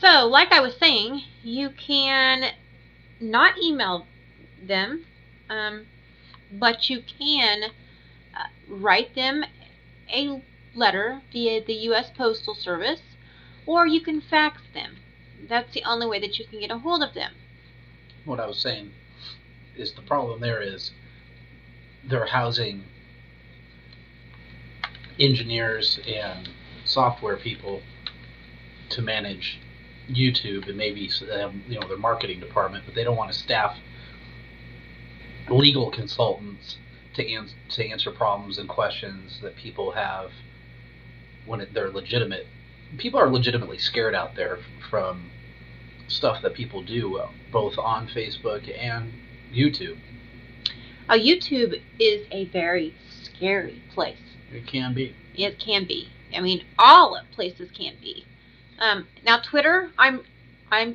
So, like I was saying, you can not email them, but you can write them a letter via the U.S. Postal Service, or you can fax them. That's the only way that you can get a hold of them. What I was saying is the problem there is they're housing engineers and software people to manage YouTube and maybe their marketing department, but they don't want to staff legal consultants to answer problems and questions that people have when they're legitimate. People are legitimately scared out there from stuff that people do, both on Facebook and YouTube. YouTube is a very scary place. It can be. It can be. I mean, all places can be. Now, Twitter, I'm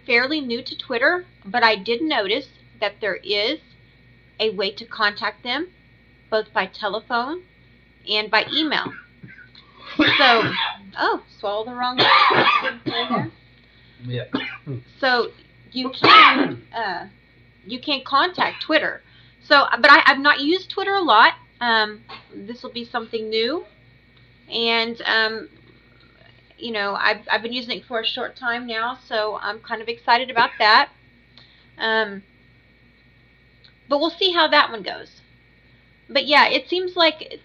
fairly new to Twitter, but I did notice that there is a way to contact them, both by telephone and by email. So, swallow the wrong thing there. Yeah. So you can contact Twitter. So, but I've not used Twitter a lot. This will be something new, and I've been using it for a short time now, so I'm kind of excited about that. But we'll see how that one goes. But yeah, it seems like,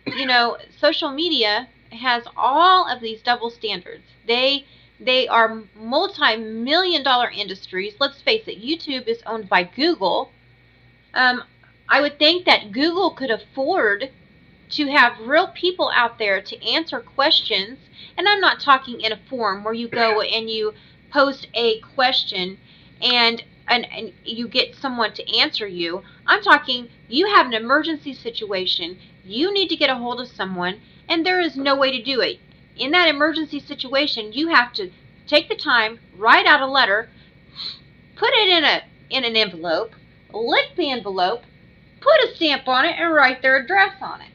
social media has all of these double standards. They are multi-million-dollar industries. Let's face it, YouTube is owned by Google. I would think that Google could afford to have real people out there to answer questions. And I'm not talking in a forum where you go and you post a question and you get someone to answer you. I'm talking you have an emergency situation. You need to get a hold of someone, and there is no way to do it. In that emergency situation, you have to take the time, write out a letter, put it in an envelope, lick the envelope, put a stamp on it, and write their address on it.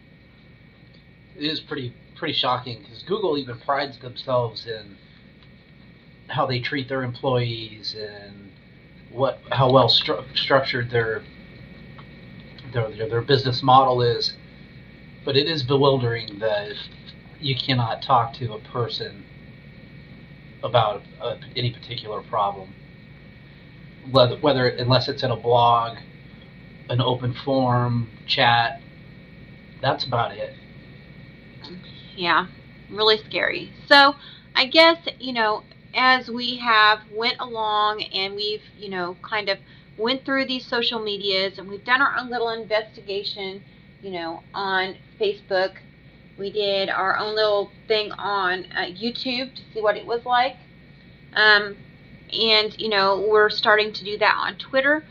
It is pretty shocking because Google even prides themselves in how they treat their employees and how well structured their business model is. But it is bewildering that you cannot talk to a person about any particular problem, unless it's in a blog, an open forum, chat. That's about it. Yeah, really scary. So I guess, as we have went along and we've, kind of went through these social medias and we've done our own little investigation, on Facebook. We did our own little thing on YouTube to see what it was like. And, we're starting to do that on Twitter.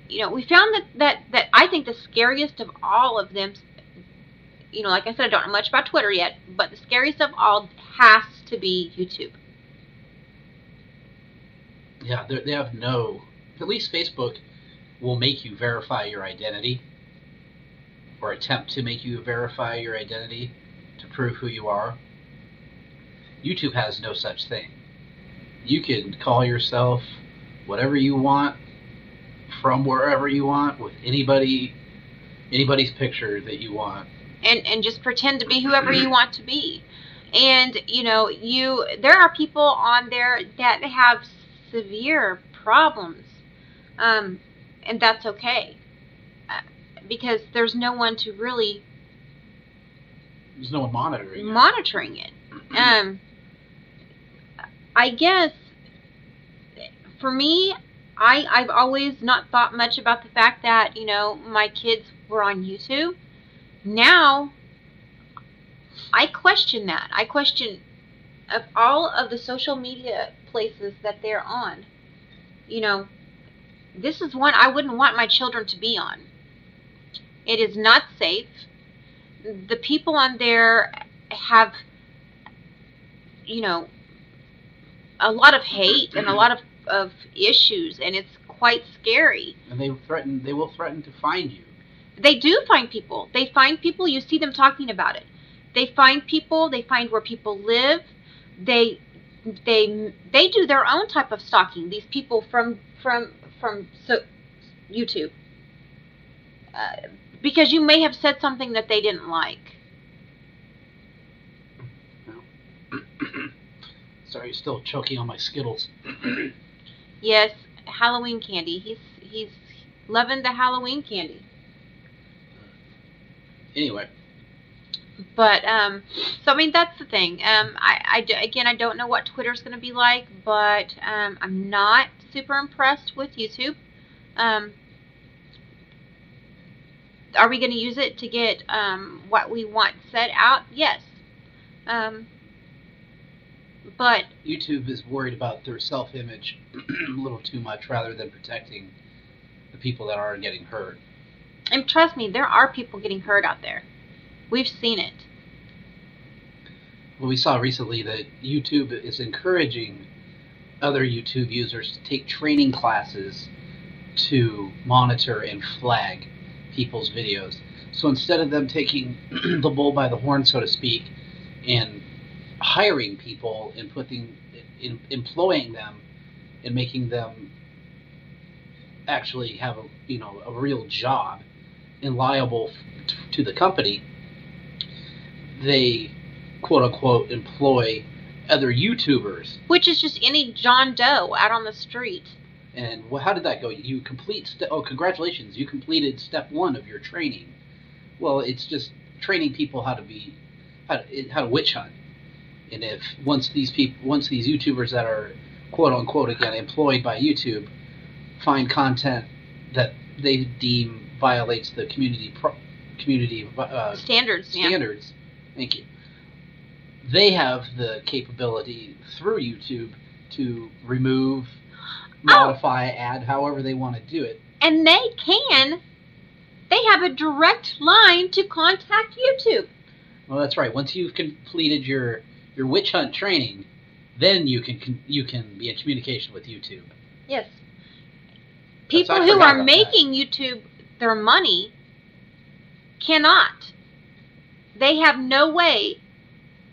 We found that I think the scariest of all of them, like I said, I don't know much about Twitter yet, but the scariest of all has to be YouTube. Yeah, they have at least Facebook will make you verify your identity, or attempt to make you verify your identity to prove who you are. YouTube has no such thing. You can call yourself whatever you want, from wherever you want, with anybody's picture that you want. And just pretend to be whoever you want to be. And, there are people on there that have severe problems. And that's okay. Because there's no one to really... There's no one monitoring it. I guess, for me, I've always not thought much about the fact that, my kids were on YouTube. Now, I question that. I question of all of the social media places that they're on. This is one I wouldn't want my children to be on. It is not safe. The people on there have, a lot of hate and a lot of issues, and it's quite scary. And they will threaten to find you. They do find people. They find people. You see them talking about it. They find people. They find where people live. They they do their own type of stalking. These people from YouTube, because you may have said something that they didn't like. Sorry, still choking on my Skittles. Yes, Halloween candy. He's loving the Halloween candy. Anyway. But so I mean that's the thing. I don't know what Twitter's going to be like, but I'm not super impressed with YouTube. Are we going to use it to get what we want said out? Yes. But YouTube is worried about their self-image a little too much rather than protecting the people that are getting hurt. And trust me, there are people getting hurt out there. We've seen it. Well, we saw recently that YouTube is encouraging other YouTube users to take training classes to monitor and flag people's videos. So instead of them taking the bull by the horn, so to speak, and hiring people and employing them and making them actually have a real job and liable to the company, they quote unquote employ other YouTubers, which is just any John Doe out on the street. And how did that go? You congratulations, you completed step 1 of your training. Well, it's just training people how to witch hunt. And if once these YouTubers that are quote unquote again employed by YouTube find content that they deem violates the community standards. Thank you. They have the capability through YouTube to remove, modify, add, however they want to do it. And they have a direct line to contact YouTube. Well, that's right. Once you've completed your witch hunt training, then you can be in communication with YouTube. Yes. People who are making YouTube their money cannot. They have no way.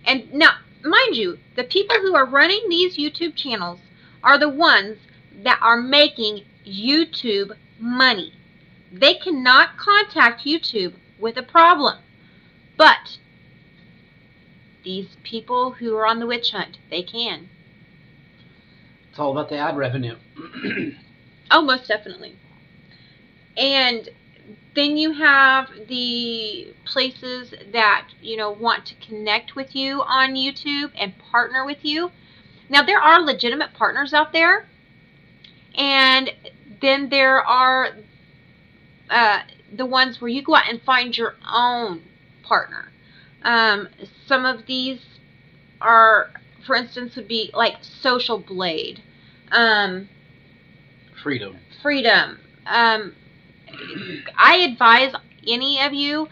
And now, mind you, the people who are running these YouTube channels are the ones that are making YouTube money. They cannot contact YouTube with a problem. But these people who are on the witch hunt, they can. It's all about the ad revenue. Oh, most definitely. And then you have the places that, want to connect with you on YouTube and partner with you. Now, there are legitimate partners out there. And then there are the ones where you go out and find your own partner. Some of these are, for instance, would be like Social Blade. Freedom. I advise any of you,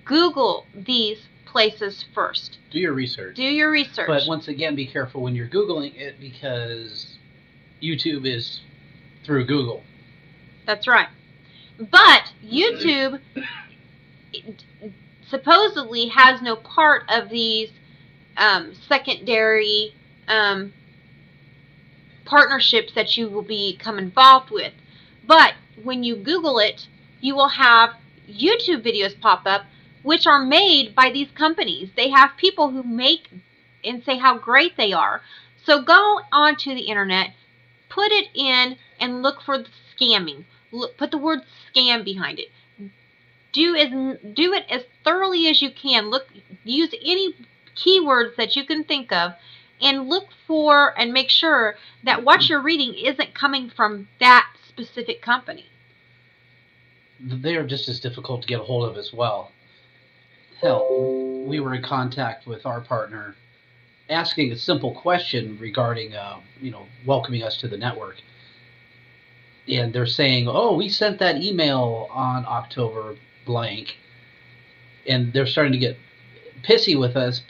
Google these places first. Do your research. But once again, be careful when you're Googling it because YouTube is through Google. That's right. But YouTube supposedly has no part of these secondary partnerships that you will become involved with. But when you Google it, you will have YouTube videos pop up, which are made by these companies. They have people who make and say how great they are. So go onto the internet, put it in, and look for the scamming. Put the word scam behind it. Do it as thoroughly as you can. Use any keywords that you can think of, and look for and make sure that what you're reading isn't coming from that specific company. They are just as difficult to get a hold of as well. Hell, we were in contact with our partner asking a simple question regarding, welcoming us to the network. And they're saying, oh, we sent that email on October blank. And they're starting to get pissy with us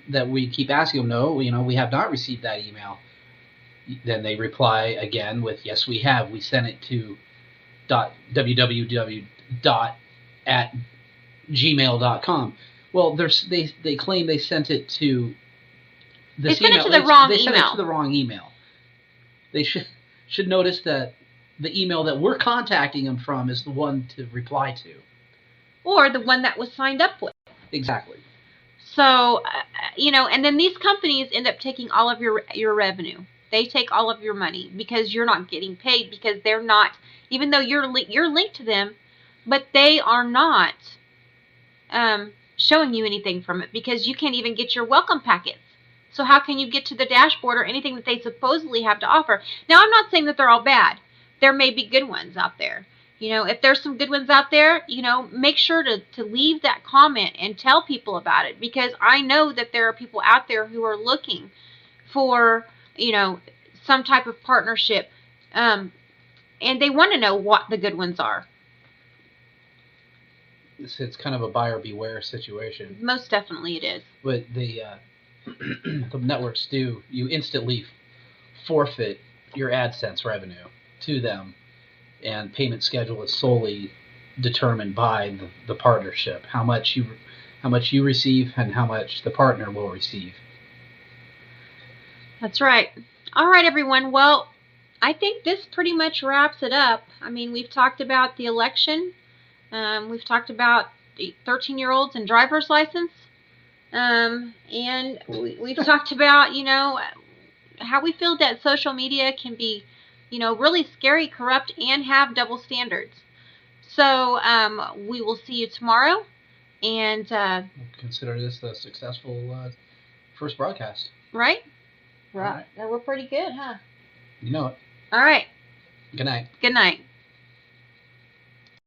that we keep asking them, no, we have not received that email. Then they reply again with, yes, we have. We sent it to www.gmail.com. Well, they claim they sent it to They sent it to the wrong They email. sent it to the wrong email. They should notice that the email that we're contacting them from is the one to reply to. Or the one that was signed up with. Exactly. So, and then these companies end up taking all of your revenue. They take all of your money because you're not getting paid, because they're not, even though you're linked to them, but they are not showing you anything from it, because you can't even get your welcome packets. So how can you get to the dashboard or anything that they supposedly have to offer? Now, I'm not saying that they're all bad. There may be good ones out there. If there's some good ones out there, make sure to leave that comment and tell people about it, because I know that there are people out there who are looking for, some type of partnership, and they want to know what the good ones are. It's kind of a buyer beware situation. Most definitely it is. But the networks do, you instantly forfeit your AdSense revenue to them, and payment schedule is solely determined by the partnership, how much you receive and how much the partner will receive. That's right. All right, everyone. Well, I think this pretty much wraps it up. I mean, we've talked about the election. We've talked about 13-year-olds and driver's license. And we've talked about, how we feel that social media can be, really scary, corrupt, and have double standards. So we will see you tomorrow. And consider this a successful first broadcast. Right? Right. We're pretty good, huh? You know it. All right. Good night. Good night.